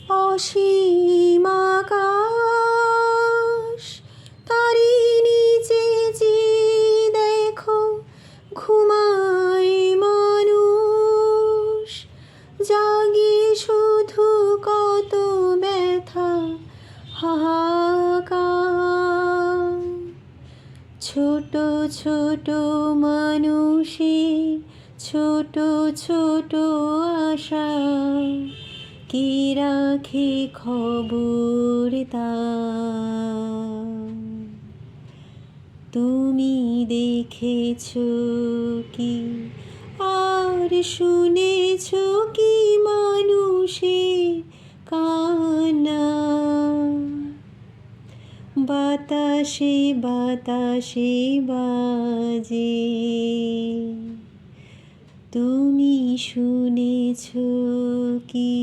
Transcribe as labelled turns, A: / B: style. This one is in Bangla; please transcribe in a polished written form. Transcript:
A: অসীম আকাশ তারি নিচে চেয়ে দেখো ঘুমায় মানুষ, জাগে শুধু কত ব্যথা হাহাকার। ছোট ছোট মানুষের ছোট ছোট আশা, কে রাখে খবর তার? তুমি দেখেছো কি আর শুনেছো কি মানুষের কান্না? বাতাসে বাতাসে বাজে, তুমি শুনেছো কি?